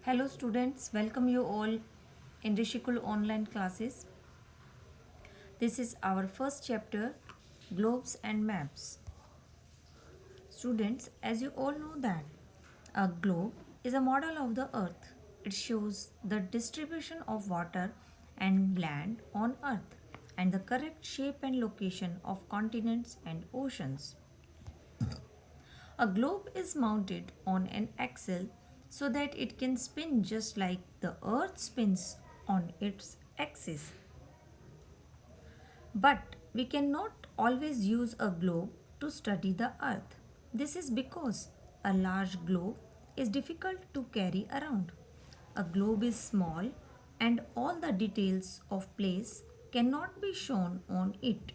Hello students, welcome you all in Rishikul online classes. This is our first chapter, globes and maps. Students, as you all know that a globe is a model of the earth. It shows the distribution of water and land on earth and the correct shape and location of continents and oceans. A globe is mounted on an axle so that it can spin just like the earth spins on its axis. But we cannot always use a globe to study the earth. This is because a large globe is difficult to carry around. A globe is small and all the details of place cannot be shown on it.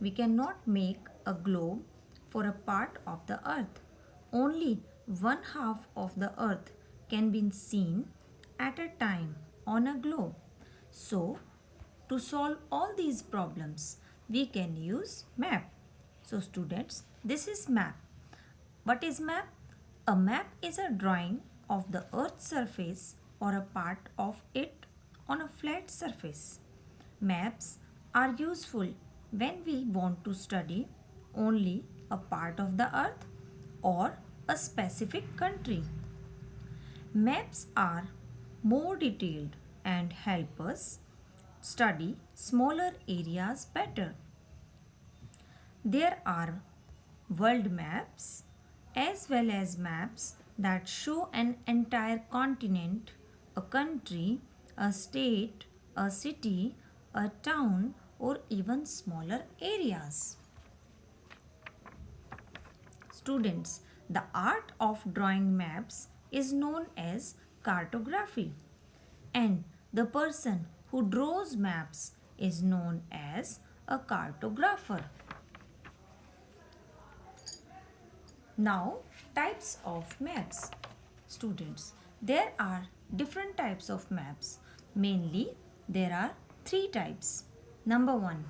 We cannot make a globe for a part of the earth. Only one half of the earth can be seen at a time on a globe. So, to solve all these problems, we can use map. So students, this is map. What is map? A map is a drawing of the earth's surface or a part of it on a flat surface. Maps are useful when we want to study only a part of the earth or a specific country. Maps are more detailed and help us study smaller areas better. There are world maps as well as maps that show an entire continent, a country, a state, a city, a town, or even smaller areas. Students, the art of drawing maps is known as cartography, and the person who draws maps is known as a cartographer. Now, types of maps. Students, there are different types of maps. Mainly, there are three types. Number one,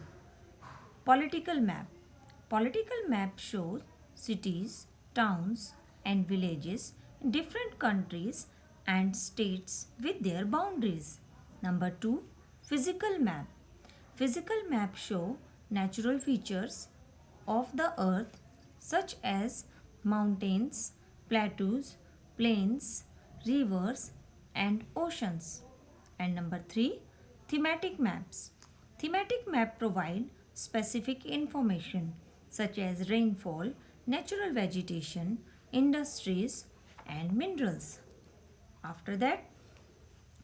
political map. Political map shows cities, towns, and villages in different countries and states with their boundaries. Number two, physical map. Physical map show natural features of the earth such as mountains, plateaus, plains, rivers, and oceans. And number three, thematic maps. Thematic map provide specific information such as rainfall, natural vegetation, industries, and minerals. After that,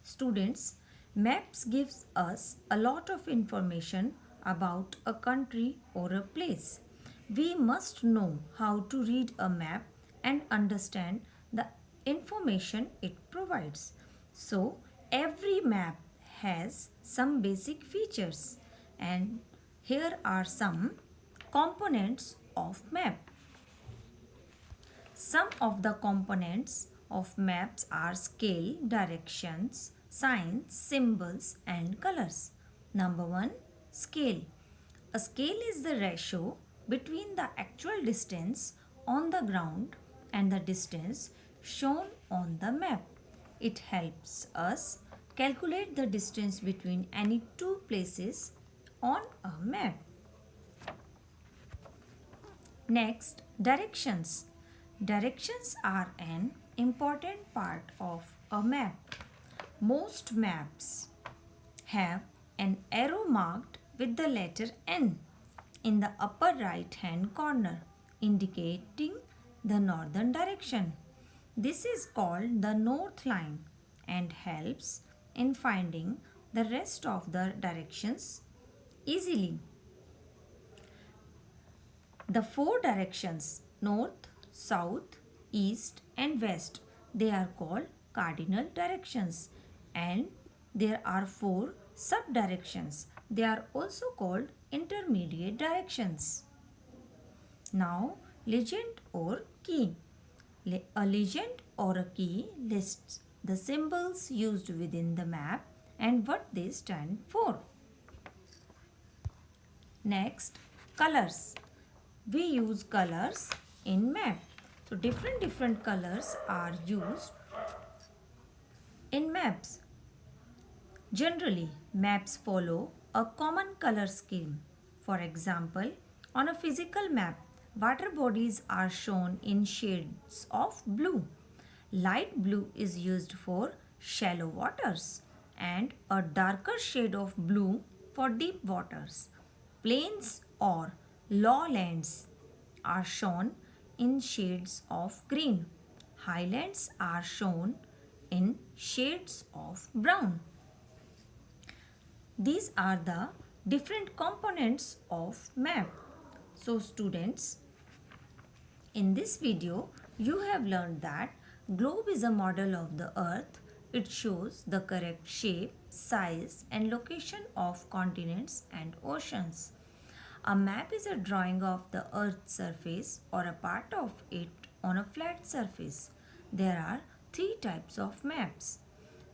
students, maps gives us a lot of information about a country or a place. We must know how to read a map and understand the information it provides. So, every map has some basic features, and here are some components of map. Some of the components of maps are scale, directions, signs, symbols, and colors. Number one, scale. A scale is the ratio between the actual distance on the ground and the distance shown on the map. It helps us calculate the distance between any two places on a map. Next, directions. Directions are an important part of a map. Most maps have an arrow marked with the letter N in the upper right hand corner, indicating the northern direction. This is called the north line and helps in finding the rest of the directions easily. The four directions north, south, east, and west they are called cardinal directions, and there are four sub directions. They are also called intermediate directions. Now, legend or key. A legend or a key lists the symbols used within the map and what they stand for. Next, colors. We use colors in map. So different colors are used in maps. Generally, maps follow a common color scheme. For example, on a physical map, water bodies are shown in shades of blue. Light blue is used for shallow waters and a darker shade of blue for deep waters. Plains or lowlands are shown in shades of green. Highlands are shown in shades of brown. These are the different components of map. So students, in this video, you have learned that globe is a model of the earth. It shows the correct shape, size and location of continents and oceans. A map is a drawing of the earth's surface or a part of it on a flat surface. There are three types of maps.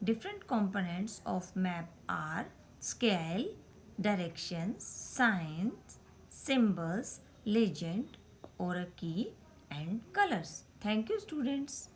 Different components of map are scale, directions, signs, symbols, legend or a key and colors. Thank you students.